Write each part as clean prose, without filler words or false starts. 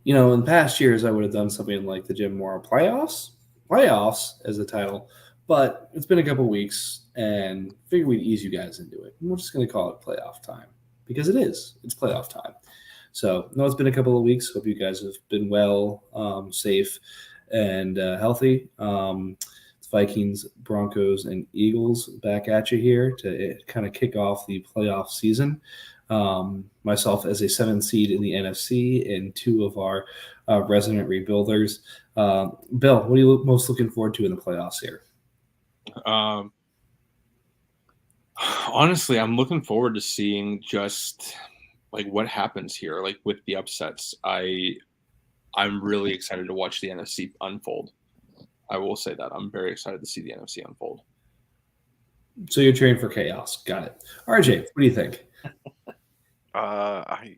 In past years, I would have done something like the Jim Mora playoffs as the title, but it's been a couple weeks, and figured we'd ease you guys into it. And we're just going to call it playoff time because it is. It's playoff time. So, no, it's been a couple of weeks. Hope you guys have been well, safe, and healthy. It's Vikings, Broncos, and Eagles back at you here to kind of kick off the playoff season. Myself as a 7 seed in the NFC, and two of our resident rebuilders. Bill, what are you most looking forward to in the playoffs here? Um, Honestly, I'm looking forward to seeing just like what happens here, like with the upsets. I'm really excited to watch the NFC unfold. I will say that I'm very excited to see the NFC unfold. So you're cheering for chaos. Got it. RJ, what do you think? I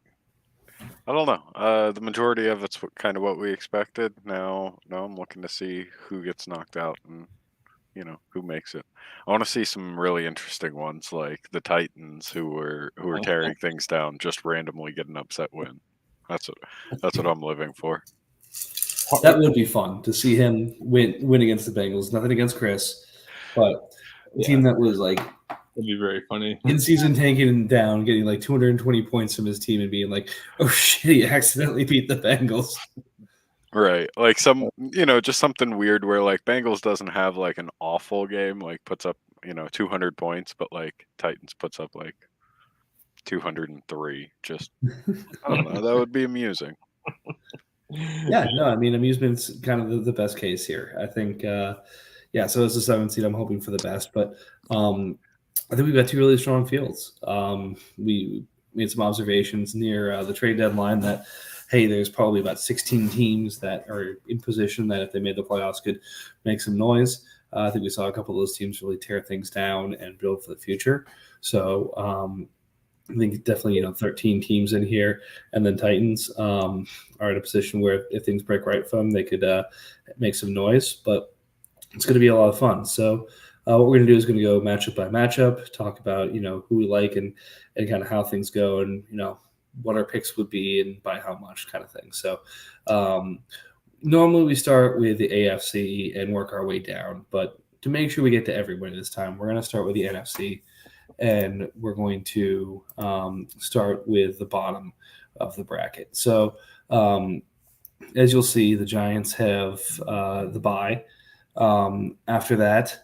don't know. The majority of it's kind of what we expected. Now I'm looking to see who gets knocked out and who makes it. I want to see some really interesting ones like the Titans who are tearing things down, just randomly get an upset win. That's what I'm living for. That would be fun to see him win against the Bengals. Nothing against Chris, but a team that was like It'd be very funny. in season tanking down, getting like 220 points from his team and being like, oh shit, he accidentally beat the Bengals. Right. Like just something weird where like Bengals doesn't have like an awful game, like puts up, 200 points, but like Titans puts up like 203. Just, I don't know. That would be amusing. Yeah, no, I mean, amusement's kind of the best case here. I think, so as a 7 seed, I'm hoping for the best, but I think we've got two really strong fields. We made some observations near the trade deadline that, hey, there's probably about 16 teams that are in position that if they made the playoffs could make some noise. I think we saw a couple of those teams really tear things down and build for the future. So I think definitely, 13 teams in here, and then Titans are in a position where if things break right for them, they could make some noise. But it's going to be a lot of fun. So what we're going to do is going to go matchup by matchup, talk about who we like and kind of how things go, and what our picks would be and by how much kind of thing. So normally we start with the AFC and work our way down, but to make sure we get to everybody this time, we're going to start with the NFC, and we're going to start with the bottom of the bracket. So as you'll see, the Giants have the bye. After that,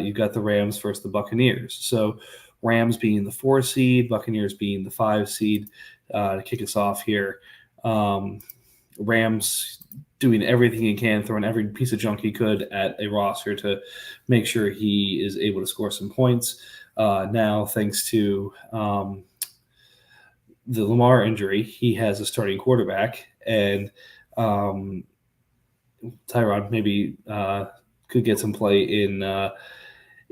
you've got the Rams versus the Buccaneers. So Rams being the 4 seed, Buccaneers being the 5 seed. To kick us off here, Rams doing everything he can, throwing every piece of junk he could at a roster to make sure he is able to score some points. Now, thanks to the Lamar injury, he has a starting quarterback, and Tyrod maybe could get some play in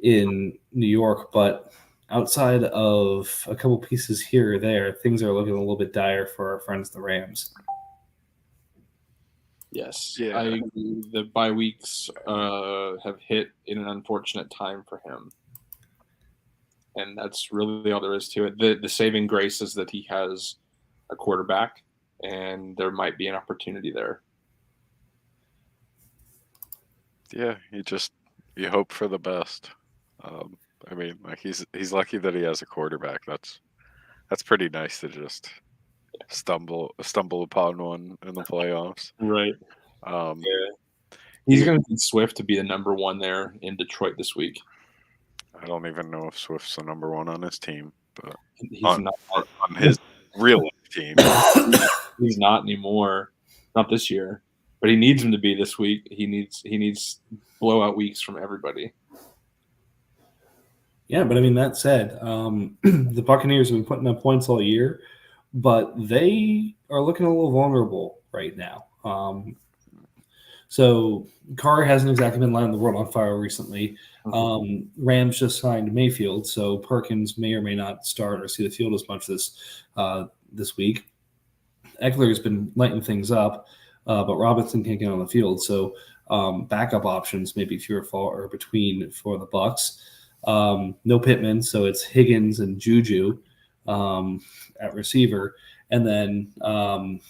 New York, but outside of a couple pieces here or there, things are looking a little bit dire for our friends the Rams. Yes, Yeah. I agree. The bye weeks have hit in an unfortunate time for him, and that's really all there is to it. The saving grace is that he has a quarterback, and there might be an opportunity there. Yeah, you hope for the best. I mean, like he's lucky that he has a quarterback. That's pretty nice to just stumble upon one in the playoffs. Right. Um, He's going to need Swift to be the number one there in Detroit this week. I don't even know if Swift's the number one on his team, but He's on not. his real life team. He's not anymore. Not this year, but he needs him to be this week. He needs blowout weeks from everybody. Yeah, but I mean, that said, the Buccaneers have been putting up points all year, but they are looking a little vulnerable right now. So Carr hasn't exactly been lighting the world on fire recently. Rams just signed Mayfield, so Perkins may or may not start or see the field as much this week. Eckler has been lighting things up, but Robinson can't get on the field, so backup options may be fewer far between for the Bucs. No Pittman, so it's Higgins and Juju at receiver, and then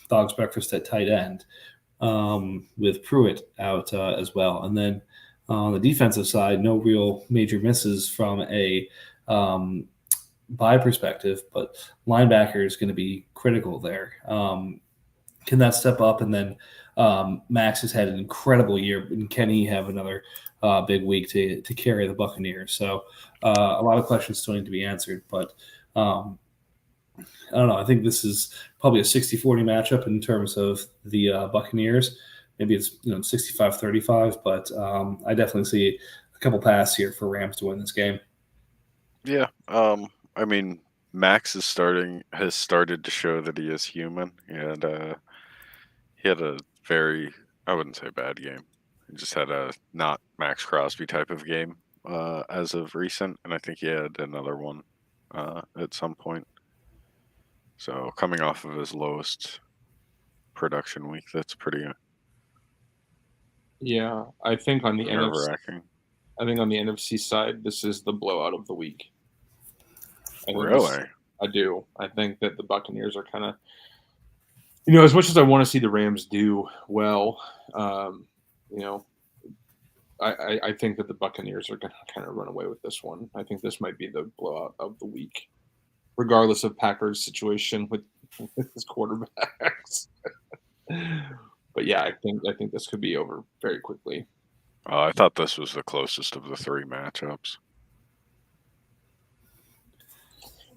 Dog's Breakfast at tight end with Pruitt out as well. And then on the defensive side, no real major misses from a bye perspective, but linebacker is going to be critical there. Can that step up? And then Max has had an incredible year, and can he have another big week to carry the Buccaneers? So a lot of questions still need to be answered, but I don't know. I think this is probably a 60-40 matchup in terms of the Buccaneers. Maybe it's 65-35, but I definitely see a couple passes here for Rams to win this game. Yeah. I mean, Max has started to show that he is human, and he had a very, I wouldn't say bad game. He just had a not Max Crosby type of game as of recent, and I think he had another one at some point. So coming off of his lowest production week, that's pretty Yeah, I think on the NFC, nerve-wracking. I think on the NFC side, this is the blowout of the week. Really? I do. I think that the Buccaneers are kind of, as much as I want to see the Rams do well, I think that the Buccaneers are going to kind of run away with this one. I think this might be the blowout of the week, regardless of Packers' situation with his quarterbacks. But yeah, I think this could be over very quickly. I thought this was the closest of the three matchups.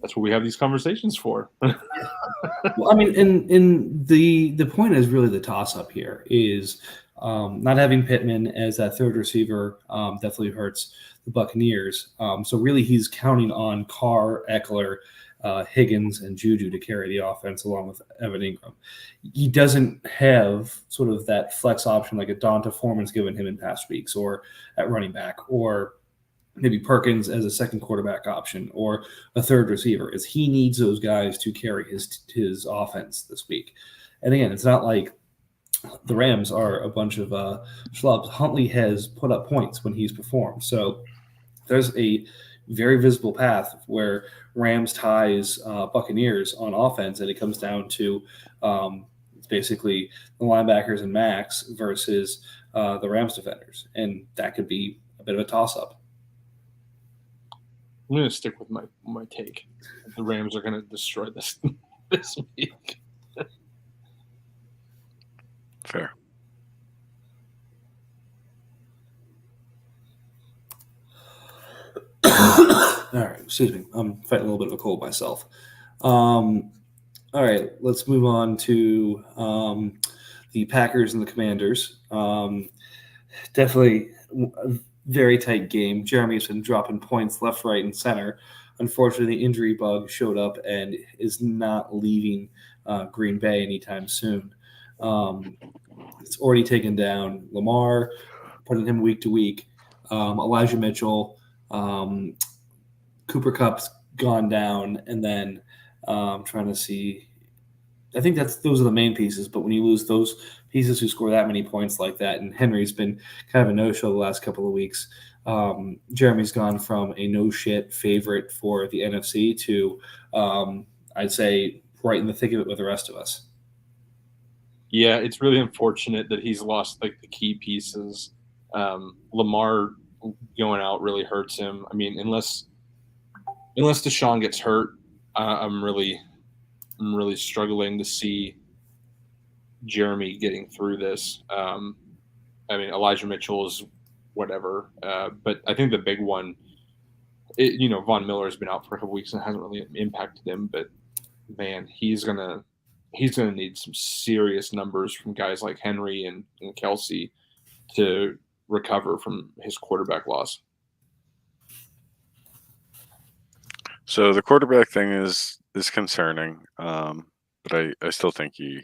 That's what we have these conversations for. Well, I mean, and the point is really the toss-up here is not having Pittman as that third receiver definitely hurts the Buccaneers. So really he's counting on Carr, Eckler, Higgins, and Juju to carry the offense along with Evan Ingram. He doesn't have sort of that flex option like a Donta Foreman's given him in past weeks, or at running back, or maybe Perkins as a second quarterback option, or a third receiver, is he needs those guys to carry his offense this week. And again, it's not like the Rams are a bunch of schlubs. Huntley has put up points when he's performed. So there's a very visible path where Rams ties Buccaneers on offense, and it comes down to basically the linebackers and Max versus the Rams defenders. And that could be a bit of a toss-up. I'm going to stick with my take. The Rams are going to destroy this week. Fair. All right, excuse me. I'm fighting a little bit of a cold myself. All right, let's move on to the Packers and the Commanders. Definitely a very tight game. Jeremy's been dropping points left, right, and center. Unfortunately, the injury bug showed up and is not leaving Green Bay anytime soon. It's already taken down Lamar, putting him week to week. Elijah Mitchell, Cooper Kupp's gone down, and then I'm trying to see. I think those are the main pieces. But when you lose those pieces who score that many points like that, and Henry's been kind of a no-show the last couple of weeks, Jeremy's gone from a no-shit favorite for the NFC to, I'd say, right in the thick of it with the rest of us. Yeah, it's really unfortunate that he's lost like the key pieces. Lamar going out really hurts him. I mean, unless Deshaun gets hurt, I'm really struggling to see Jeremy getting through this. I mean, Elijah Mitchell is whatever, but I think the big one, Von Miller has been out for a couple weeks and hasn't really impacted him. But man, he's gonna need some serious numbers from guys like Henry and Kelsey to recover from his quarterback loss. So the quarterback thing is concerning, but I still think he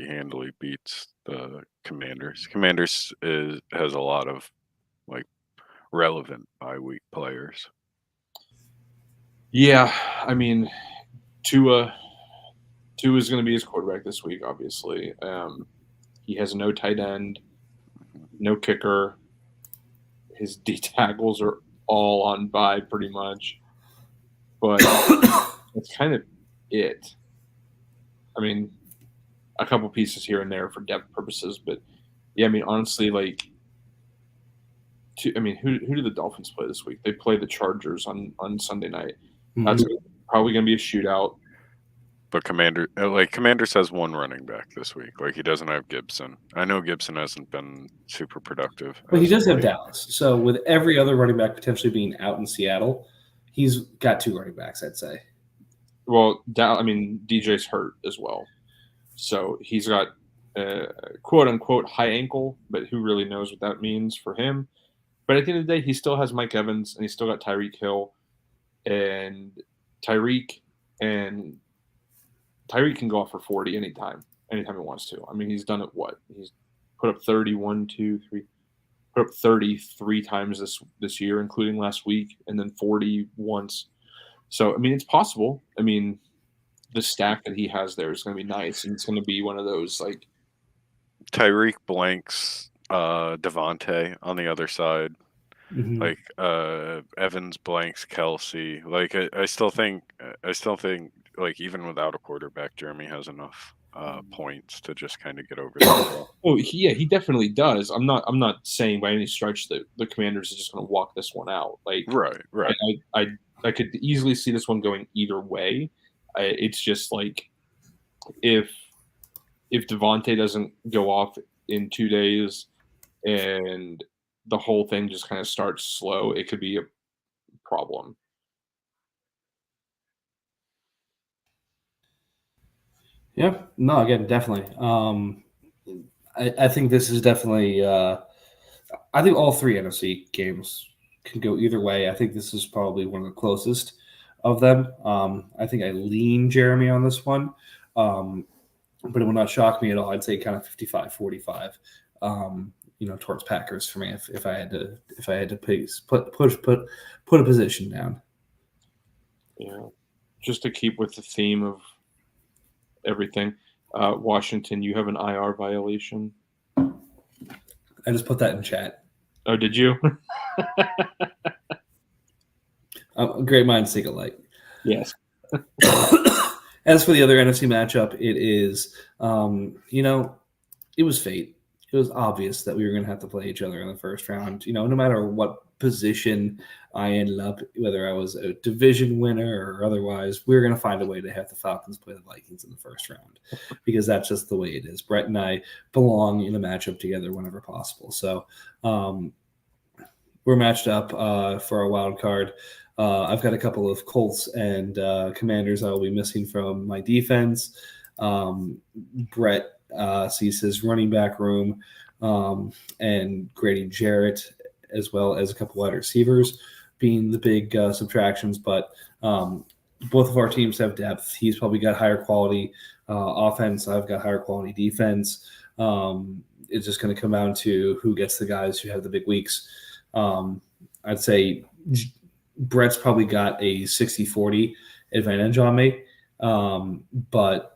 handily beats the Commanders. Commanders has a lot of like relevant bye week players. Yeah, I mean, Tua is going to be his quarterback this week. Obviously, he has no tight end, no kicker. His D tackles are all on bye pretty much, but that's kind of it. I mean, a couple pieces here and there for depth purposes, but yeah, I mean, honestly, like, who do the Dolphins play this week? They play the Chargers on Sunday night. That's probably going to be a shootout. But Commanders has one running back this week. Like, he doesn't have Gibson. I know Gibson hasn't been super productive. But he does have Dallas. So with every other running back potentially being out in Seattle, he's got 2 running backs, I'd say. Well, DJ's hurt as well. So he's got quote unquote high ankle, but who really knows what that means for him? But at the end of the day, he still has Mike Evans and he's still got Tyreek Hill. And Tyreek can go off for 40 anytime he wants to. I mean, he's done it He's put up 31, 2, 3, put up 33 times this year, including last week, and then 40 once. So, I mean, it's possible. I mean, the stack that he has there is going to be nice, and it's going to be one of those, like, Tyreek blanks Devontae on the other side. Mm-hmm. Like Evans blanks Kelsey. Like I still think like even without a quarterback, Jeremy has enough points to just kind of get over that. Oh, he definitely does. I'm not saying by any stretch that the Commanders are just going to walk this one out. Like, right. I could easily see this one going either way. It's just like if Devontae doesn't go off in 2 days and the whole thing just kind of starts slow, it could be a problem. Yeah, no, again, definitely. I think this is definitely. I think all 3 NFC games can go either way. I think this is probably one of the closest of them. I think I lean Jeremy on this one, but it will not shock me at all. I'd say kind of 55-45. Towards Packers for me if I had to put a position down. Yeah, just to keep with the theme of everything, Washington, you have an IR violation. I just put that in chat. Oh, did you? Great minds think alike. Yes. As for the other NFC matchup, it is, it was fate. It was obvious that we were going to have to play each other in the first round. No matter what position I ended up, whether I was a division winner or otherwise, we were going to find a way to have the Falcons play the Vikings in the first round because that's just the way it is. Brett and I belong in a matchup together whenever possible. So we're matched up for a wild card. I've got a couple of Colts and Commanders I will be missing from my defense. Brett sees his running back room and Grady Jarrett, as well as a couple wide receivers being the big subtractions. But both of our teams have depth. He's probably got higher quality offense. I've got higher quality defense. It's just going to come down to who gets the guys who have the big weeks. I'd say Brett's probably got a 60-40 advantage on me. But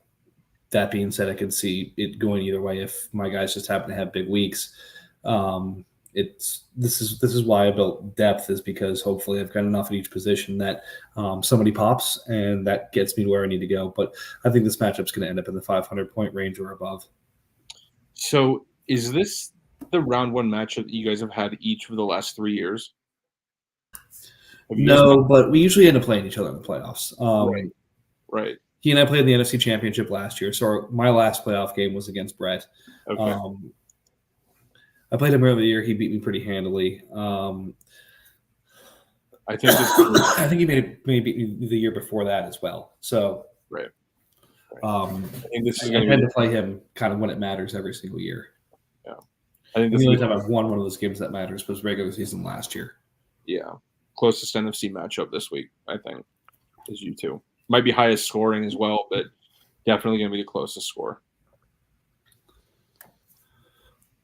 that being said, I can see it going either way if my guys just happen to have big weeks. This is why I built depth, is because hopefully I've got enough at each position that somebody pops and that gets me to where I need to go. But I think this matchup's going to end up in the 500-point range or above. So is this the round one matchup that you guys have had each of the last 3 years? No, but we usually end up playing each other in the playoffs. Right. He and I played in the NFC Championship last year, so my last playoff game was against Brett. Okay. I played him earlier in the year. He beat me pretty handily. I think I think he may beat me the year before that as well. So right. I think this is I going tend to play him kind of when it matters every single year. Yeah. I think the only time I've won one of those games that matters was regular season last year. Yeah. Closest NFC matchup this week, I think, is you two. Might be highest scoring as well, but definitely going to be the closest score.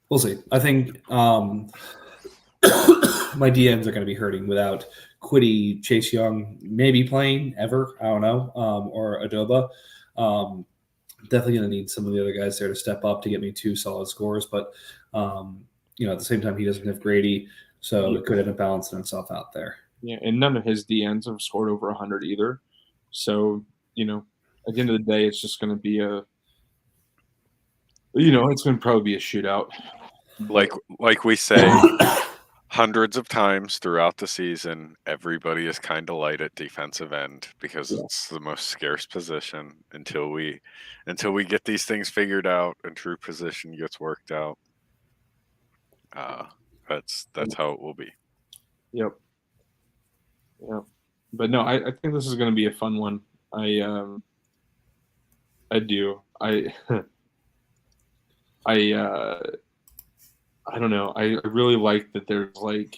We'll see. I think my DMs are going to be hurting without Quiddy, Chase Young, maybe playing ever. I don't know. Or Adoba. Definitely going to need some of the other guys there to step up to get me 2 solid scores. But, at the same time, he doesn't have Grady. So it could end up balancing itself out there. Yeah, and none of his DNs have scored over 100 either. So, at the end of the day, it's just going to be it's going to probably be a shootout. Like we say hundreds of times throughout the season, everybody is kind of light at defensive end because it's the most scarce position until we get these things figured out and true position gets worked out. That's how it will be. Yep. But no, I think this is going to be a fun one. I do. I don't know. I really like that there's like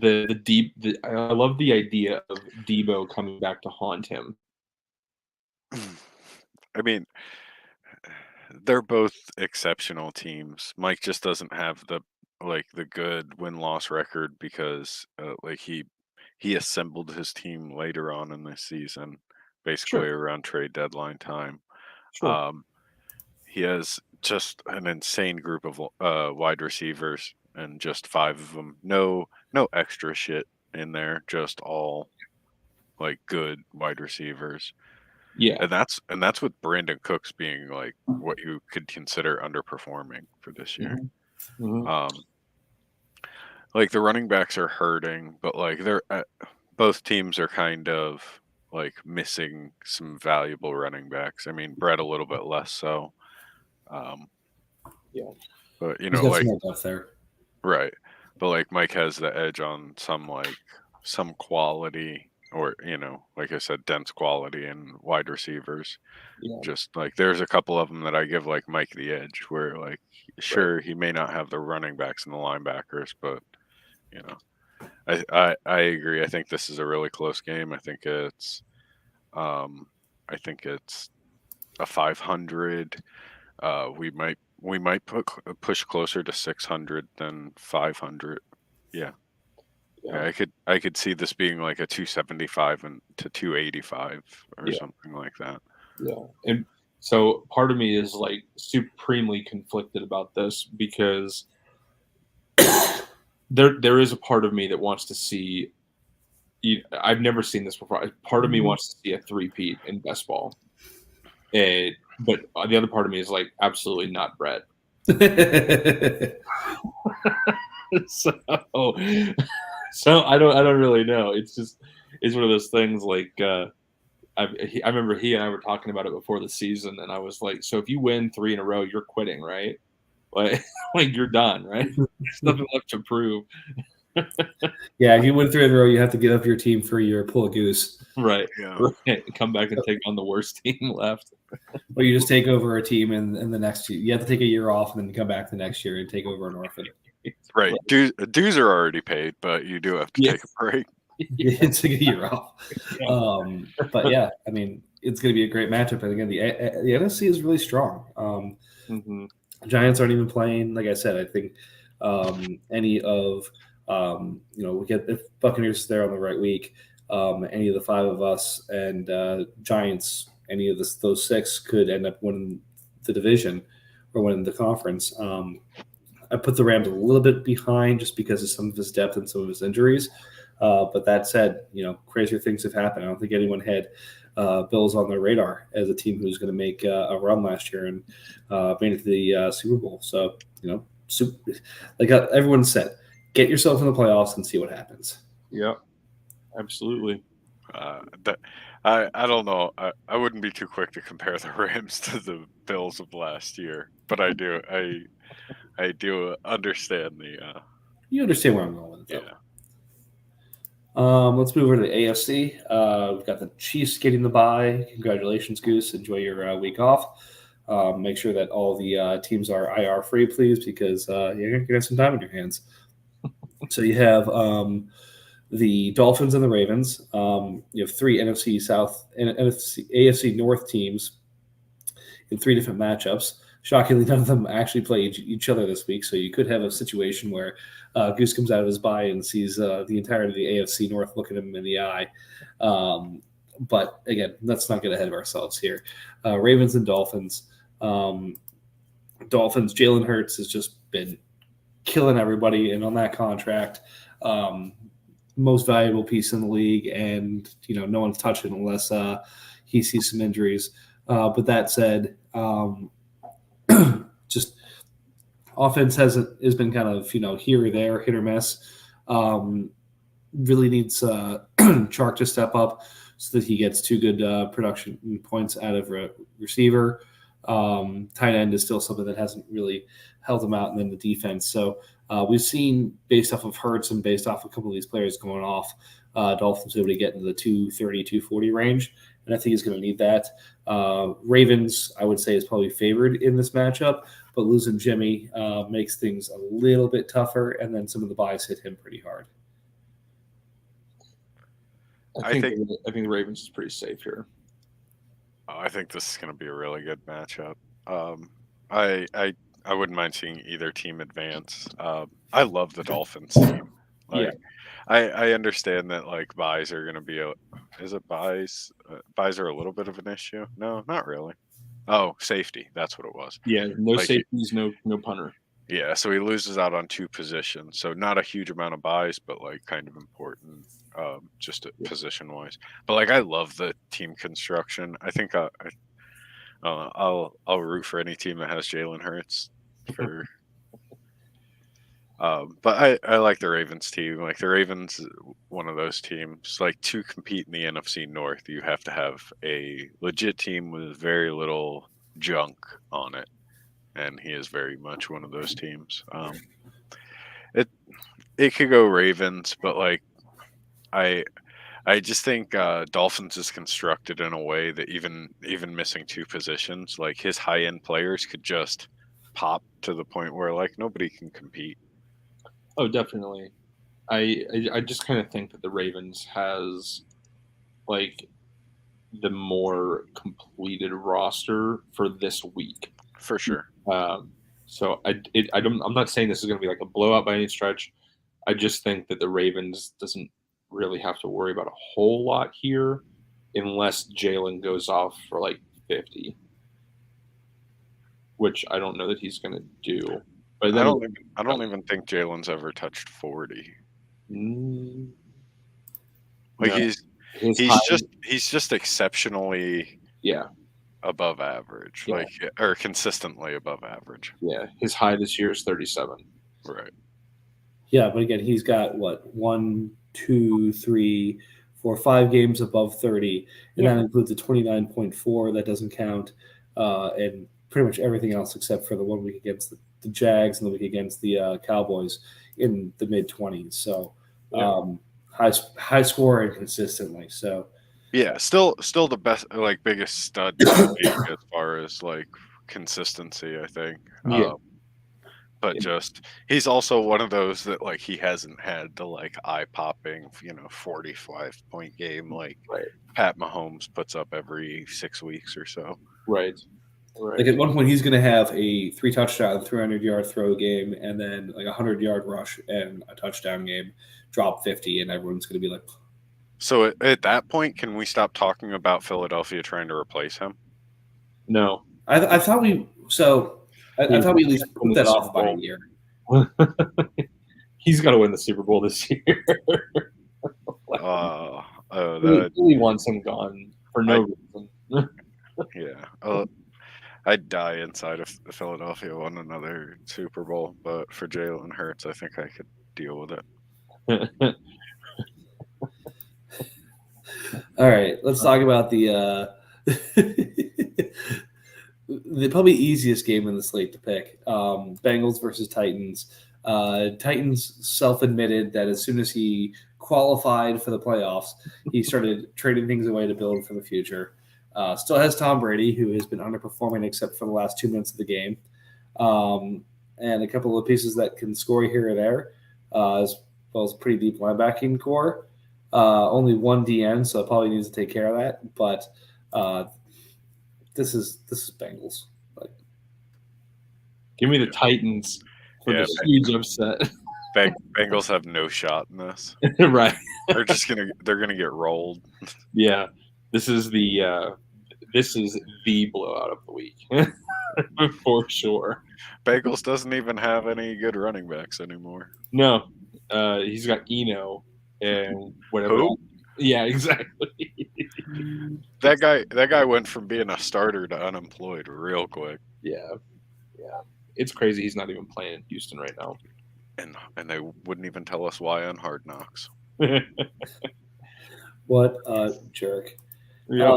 I love the idea of Debo coming back to haunt him. I mean, they're both exceptional teams. Mike just doesn't have the good win-loss record because he assembled his team later on in this season, basically around trade deadline time. Sure. He has just an insane group of wide receivers, and just 5 of them. No extra shit in there. Just all like good wide receivers. Yeah, and that's with Brandon Cooks being like what you could consider underperforming for this year. Mm-hmm. Like the running backs are hurting, but like they're both teams are kind of like missing some valuable running backs. I mean, Brett a little bit less so. Yeah, but He's got some more depth there, right? But like Mike has the edge on some quality, or like I said, dense quality in wide receivers. Yeah. Just like there's a couple of them that I give like Mike the edge, where like sure he may not have the running backs and the linebackers, but I agree. I think this is a really close game. I think it's a 500. We might push closer to 600 than 500. Yeah. I could see this being like a 275 and to 285 or something like that. Yeah, and so part of me is like supremely conflicted about this because there is a part of me that wants to see. I've never seen this before. Part of me wants to see a three-peat in best ball, but the other part of me is like absolutely not Brett. So I don't really know. It's one of those things like I remember he and I were talking about it before the season, and I was like, so if you win 3 in a row, you're quitting, right? Like you're done, right? There's nothing left to prove. Yeah, if you win 3 in a row, you have to get up your team for your pull a goose. Right. Yeah. Right. Come back and take on the worst team left. Or you just take over a team in the next year. You have to take a year off and then come back the next year and take over an orphan. Right. Dues are already paid, but you do have to take a break. It's a year off. But yeah, I mean, it's going to be a great matchup. And again, the NFC is really strong. Giants aren't even playing. Like I said, I think any of we get if Buccaneers is there on the right week, any of the 5 of us and Giants, any of those 6 could end up winning the division or winning the conference. I put the Rams a little bit behind just because of some of his depth and some of his injuries. But that said, crazier things have happened. I don't think anyone had Bills on their radar as a team who's going to make a run last year and made it to the Super Bowl. So, like everyone said, get yourself in the playoffs and see what happens. Yeah, absolutely. I don't know. I wouldn't be too quick to compare the Rams to the Bills of last year, but I do understand the. You understand where I'm going with it, though. Yeah. Let's move over to the AFC. We've got the Chiefs getting the bye. Congratulations, Goose. Enjoy your week off. Make sure that all the teams are IR free, please, because you're going to have some time in your hands. So you have the Dolphins and the Ravens. You have 3 NFC South and AFC North teams in 3 different matchups. Shockingly, none of them actually play each other this week, so you could have a situation where Goose comes out of his bye and sees the entirety of the AFC North looking him in the eye. But again, let's not get ahead of ourselves here. Ravens and Dolphins. Dolphins, Jalen Hurts has just been killing everybody, and on that contract, most valuable piece in the league, and no one's touching unless he sees some injuries. But that said, just offense has been kind of here or there, hit or miss. Really needs Chark to step up so that he gets 2 good production points out of receiver. Tight end is still something that hasn't really held him out, and then the defense. So we've seen, based off of Hurts and based off a couple of these players going off, Dolphins able to get into the 230, 240 range, and I think he's going to need that. Ravens, I would say, is probably favored in this matchup, but losing Jimmy makes things a little bit tougher, and then some of the buys hit him pretty hard. I think the Ravens is pretty safe here. I think this is going to be a really good matchup. I wouldn't mind seeing either team advance. I love the Dolphins team. Like, I understand that like buys are going to be is it buys? Buys are a little bit of an issue. No, not really. Oh, safety. That's what it was. Yeah, no safeties, no punter. Yeah, so he loses out on 2 positions. So not a huge amount of buys, but like kind of important, just position wise. But like I love the team construction. I think I'll root for any team that has Jalen Hurts. For, but I like the Ravens team. Like the Ravens, one of those teams. Like to compete in the NFC North, you have to have a legit team with very little junk on it. And he is very much one of those teams. It could go Ravens, but like I just think Dolphins is constructed in a way that even missing 2 positions, like his high end players could just pop to the point where like nobody can compete. Oh, definitely. I just kind of think that the Ravens has like the more completed roster for this week. For sure. So I'm not saying this is going to be like a blowout by any stretch. I just think that the Ravens doesn't really have to worry about a whole lot here, unless Jalen goes off for like 50, which I don't know that he's going to do. But then, I don't even think Jalen's ever touched 40. Like no. he's just exceptionally above average, like or consistently above average. Yeah, his high this year is 37. Right. Yeah, but again, he's got what 1, 2, 3, 4, 5 games above 30, and that includes a 29.4 that doesn't count, and pretty much everything else except for the 1 week against the Jags and the week against the Cowboys in the mid 20s. So high scoring consistently. So. Yeah, still the best, like biggest stud in the league as far as like consistency, I think. Yeah. But just he's also one of those that like he hasn't had the like eye popping, 45-point game like Pat Mahomes puts up every 6 weeks or so. Right. Like at one point he's going to have a 3 touchdown, 300-yard throw game, and then like a 100-yard rush and a touchdown game, drop 50, and everyone's going to be like. So at that point, can we stop talking about Philadelphia trying to replace him? No, I thought we. So I thought we at least put that off by a year. He's got to win the Super Bowl this year. He wants him gone for no reason. Yeah. I'd die inside of Philadelphia won another Super Bowl, but for Jalen Hurts, I think I could deal with it. All right, let's talk about the the probably easiest game in the slate to pick. Bengals versus Titans. Titans self-admitted that as soon as he qualified for the playoffs, he started trading things away to build for the future. Still has Tom Brady, who has been underperforming except for the last 2 minutes of the game, and a couple of pieces that can score here or there, as well as a pretty deep linebacking core. Only 1 DN, so it probably needs to take care of that. But this is Bengals. Like, give me the Titans for the huge upset. Bengals have no shot in this. Right. They're gonna get rolled. Yeah. This is the blowout of the week. For sure. Bengals doesn't even have any good running backs anymore. No. He's got Eno and whatever. Who? Yeah, exactly. That guy went from being a starter to unemployed real quick. Yeah. It's crazy he's not even playing in Houston right now. And they wouldn't even tell us why on Hard Knocks. What a jerk. Yep.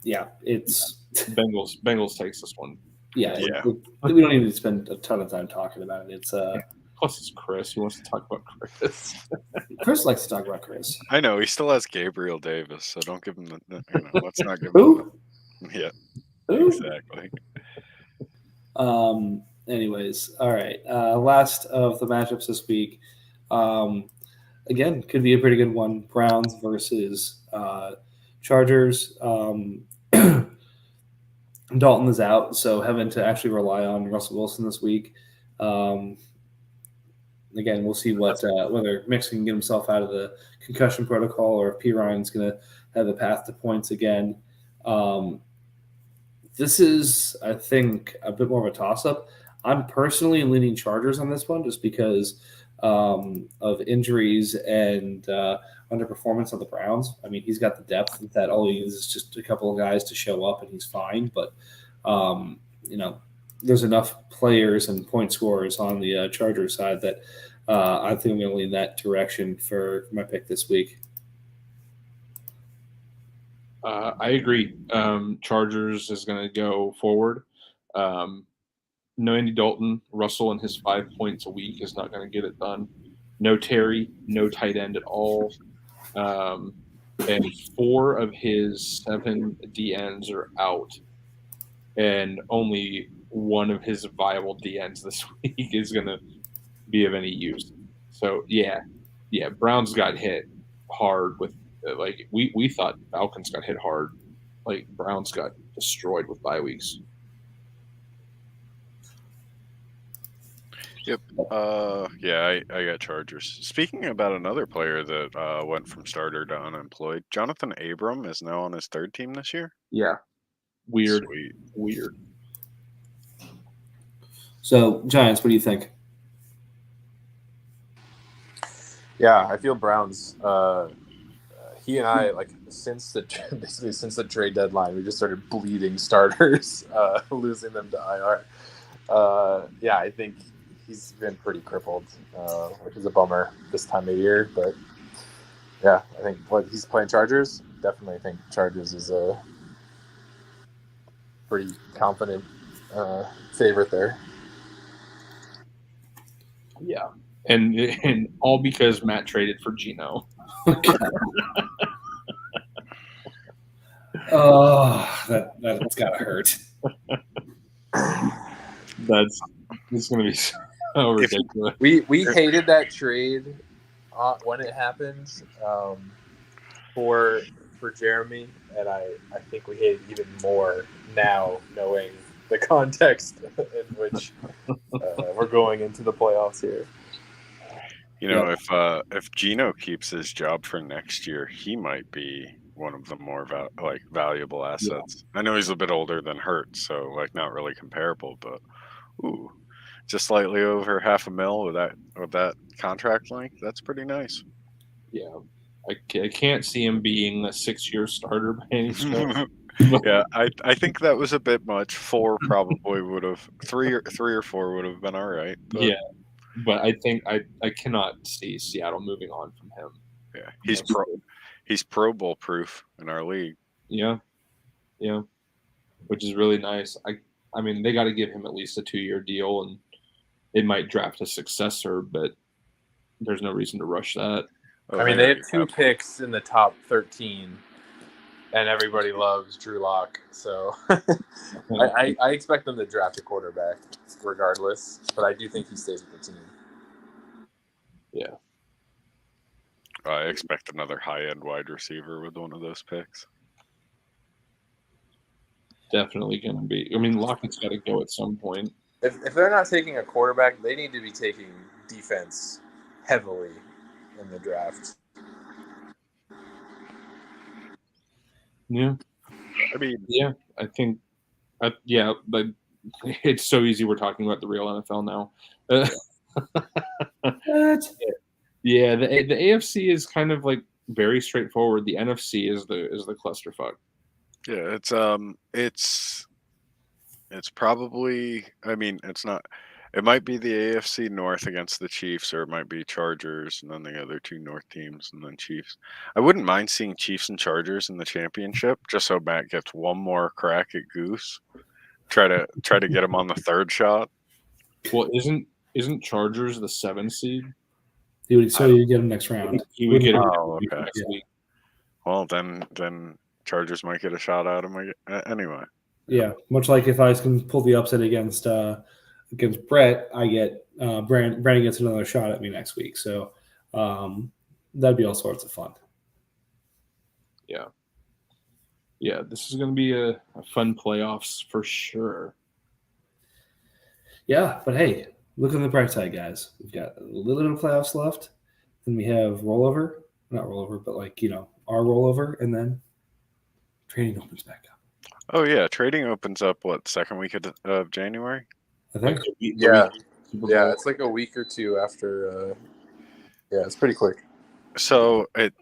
Yeah, it's Bengals takes this one. yeah. Yeah. We don't even spend a ton of time talking about it. It's Plus, it's Chris. Who wants to talk about Chris? Chris likes to talk about Chris. I know he still has Gabriel Davis, so don't give him let's not give him. Who? Yeah, Who? exactly. Anyways, all right. Last of the matchups this week. Again, could be a pretty good one. Browns versus Chargers. Dalton is out, so having to actually rely on Russell Wilson this week. Again, we'll see whether Mix can get himself out of the concussion protocol or if P. Ryan's going to have a path to points again. This is, I think, a bit more of a toss-up. I'm personally leaning Chargers on this one just because of injuries and underperformance on the Browns. I mean, he's got the depth that all he needs is just a couple of guys to show up and he's fine. But, there's enough players and point scorers on the Chargers side that I think I'm going to lean that direction for my pick this week. I agree. Chargers is going to go forward. No Andy Dalton. Russell and his 5 points a week is not going to get it done. No Terry, no tight end at all. And 4 of his 7 DNs are out. And only one of his viable DNs this week is going to be of any use. So, yeah, Browns got hit hard with we thought Falcons got hit hard. Browns got destroyed with bye weeks. Yep. I got Chargers. Speaking about another player that went from starter to unemployed, Jonathan Abram is now on his 3rd team this year. Yeah. Weird. Sweet. Weird. So, Giants, what do you think? Yeah, I feel Browns. He and I, since the trade deadline, we just started bleeding starters, losing them to IR. I think he's been pretty crippled, which is a bummer this time of year. But yeah, I think he's playing Chargers. Definitely think Chargers is a pretty confident favorite there. Yeah, and all because Matt traded for Geno. Oh, that's gotta hurt. It's gonna be so ridiculous. We hated that trade when it happened for Jeremy, and I think we hate it even more now, knowing the context in which we're going into the playoffs here. If Geno keeps his job for next year, he might be one of the more valuable assets. Yeah. I know he's a bit older than Hurts, so not really comparable, but just slightly over $500,000 with that contract length. That's pretty nice. Yeah, I can't see him being a 6-year starter by any stretch. Yeah, I think that was a bit much. 4 probably would have 3 or 4 would have been all right. But. Yeah, but I think I cannot see Seattle moving on from him. Yeah, he's Pro Bowl proof in our league. Yeah, which is really nice. I mean, they got to give him at least a 2-year deal, and they might draft a successor, but there's no reason to rush that. I mean, they have 2 picks in the top 13, and everybody loves Drew Lock. So I expect them to draft a quarterback regardless, but I do think he stays with the team. Yeah. I expect another high-end wide receiver with one of those picks. Definitely going to be. I mean, Lockett's got to go at some point. If they're not taking a quarterback, they need to be taking defense heavily in the draft. Yeah. I mean, yeah, I think, but it's so easy. We're talking about the real NFL now. What? Yeah, the AFC is kind of very straightforward. The NFC is the clusterfuck. Yeah, it's probably. I mean, it's not. It might be the AFC North against the Chiefs, or it might be Chargers and then the other two North teams and then Chiefs. I wouldn't mind seeing Chiefs and Chargers in the championship, just so Matt gets one more crack at Goose. Try to get him on the third shot. Well, isn't Chargers the 7 seed? You get him next round. He would get it Oh, okay. next week. Well, then Chargers might get a shot at him anyway. Yeah, much like if I can pull the upset against Brett, I get Brandon gets another shot at me next week. So that'd be all sorts of fun. Yeah, this is going to be a fun playoffs for sure. Yeah, but hey, look on the bright side, guys. We've got a little bit of playoffs left. Then we have rollover. Not rollover, but our rollover, and then trading opens back up. Oh yeah, trading opens up second week of January? I think. Yeah, it's like a week or two after. Yeah, it's pretty quick. So it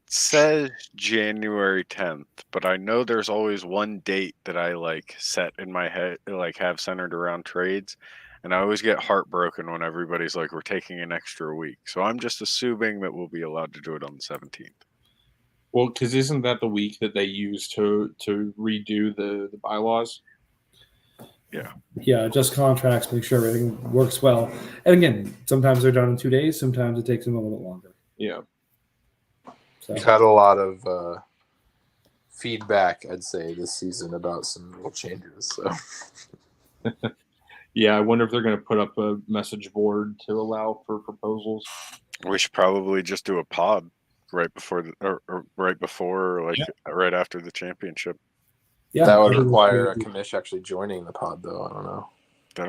says January 10th, but I know there's always one date that I set in my head, have centered around trades, and I always get heartbroken when everybody's like, we're taking an extra week. So I'm just assuming that we'll be allowed to do it on the 17th. Well, because isn't that the week that they use to redo the bylaws? Yeah, adjust contracts, make sure everything works well. And again, sometimes they're done in 2 days. Sometimes it takes them a little bit longer. Yeah. So. We've had a lot of feedback, I'd say, this season about some little changes. So. Yeah, I wonder if they're going to put up a message board to allow for proposals. We should probably just do a pod right before right after the championship. Yeah, that would require a commish actually joining the pod, though. I don't know. They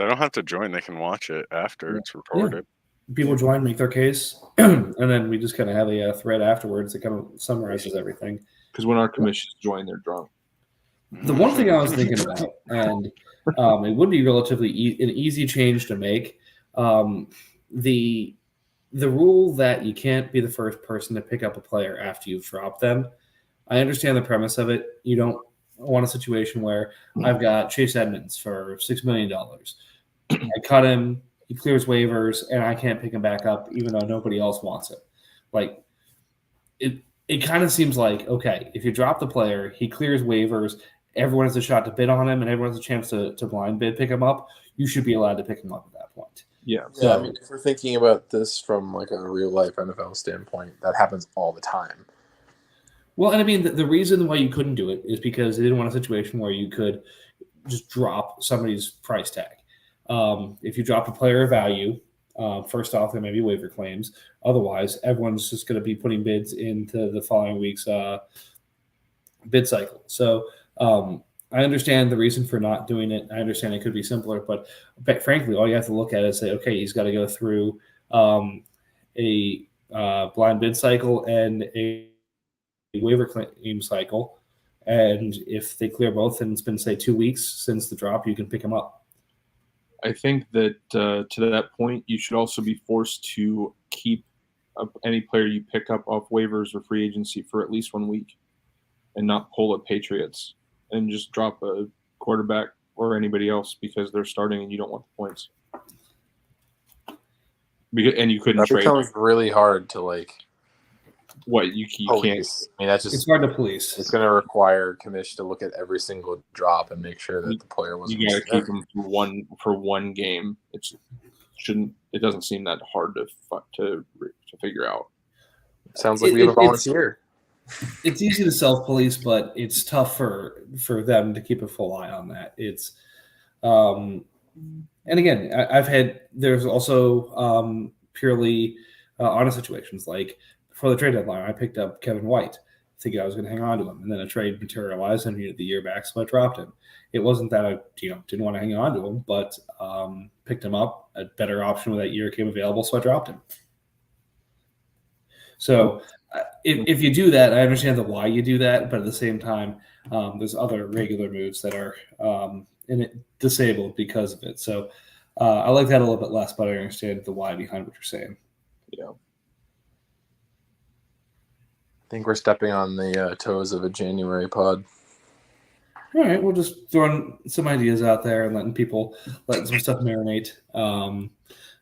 don't have to join. They can watch it after it's recorded. Yeah. People join, make their case, and then we just kind of have a thread afterwards that kind of summarizes everything. Because when our commissions join, they're drunk. The one thing I was thinking about, and it would be relatively an easy change to make, the rule that you can't be the first person to pick up a player after you've dropped them. I understand the premise of it. You don't want a situation where I've got Chase Edmonds for $6 million. I cut him, he clears waivers, and I can't pick him back up even though nobody else wants him. It kind of seems like, okay, if you drop the player, he clears waivers, everyone has a shot to bid on him, and everyone has a chance to blind bid pick him up, you should be allowed to pick him up at that point. Yeah. So, I mean, if we're thinking about this from a real-life NFL standpoint, that happens all the time. Well, and I mean, the reason why you couldn't do it is because they didn't want a situation where you could just drop somebody's price tag. If you drop a player of value, first off, there may be waiver claims. Otherwise, everyone's just going to be putting bids into the following week's bid cycle. So I understand the reason for not doing it. I understand it could be simpler, but frankly, all you have to look at is say, okay, he's got to go through a blind bid cycle and a waiver claim cycle, and if they clear both and it's been, say, 2 weeks since the drop, you can pick them up. I think that to that point, you should also be forced to keep any player you pick up off waivers or free agency for at least 1 week and not pull at Patriots and just drop a quarterback or anybody else because they're starting and you don't want the points. And you couldn't trade. That becomes really hard to What you can't. I mean, that's just, it's hard to police. It's going to require commish to look at every single drop and make sure that the player wasn't. You got to keep them for one game. It doesn't seem that hard to figure out. Sounds like we have a volunteer. It's easy to self-police, but it's tough for them to keep a full eye on that. It's and again, there's also purely honest situations like before the trade deadline, I picked up Kevin White, thinking I was going to hang on to him, and then a trade materialized and he needed the year back, so I dropped him. It wasn't that I didn't want to hang on to him, but picked him up. A better option when that year came available, so I dropped him. So if you do that, I understand the why you do that, but at the same time, there's other regular moves that are disabled because of it. So I like that a little bit less, but I understand the why behind what you're saying. Yeah. think we're stepping on the toes of a January pod. All right, we'll just throwing some ideas out there and letting some stuff marinate.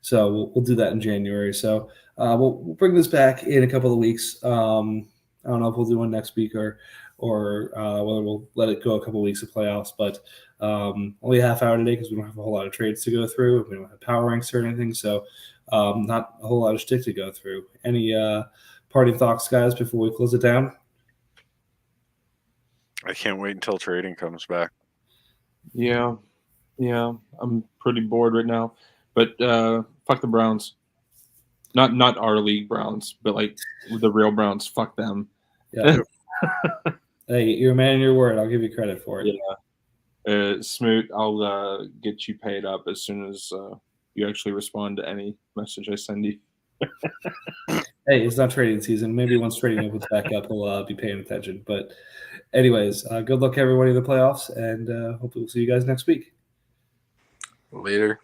So we'll do that in January. So we'll bring this back in a couple of weeks. I don't know if we'll do one next week or whether we'll let it go a couple of weeks of playoffs. But only a half hour today because we don't have a whole lot of trades to go through. We don't have power ranks or anything, so not a whole lot of shtick to go through. Any parting thoughts, guys, before we close it down? I can't wait until trading comes back. Yeah, I'm pretty bored right now. But fuck the Browns. Not our league Browns, but like the real Browns. Fuck them. Yeah. Hey, you're a man of your word. I'll give you credit for it. Yeah. Smoot, I'll get you paid up as soon as you actually respond to any message I send you. Hey, it's not trading season. Maybe once trading opens back up, we'll be paying attention. But anyways, good luck everybody in the playoffs, and hopefully we'll see you guys next week. Later.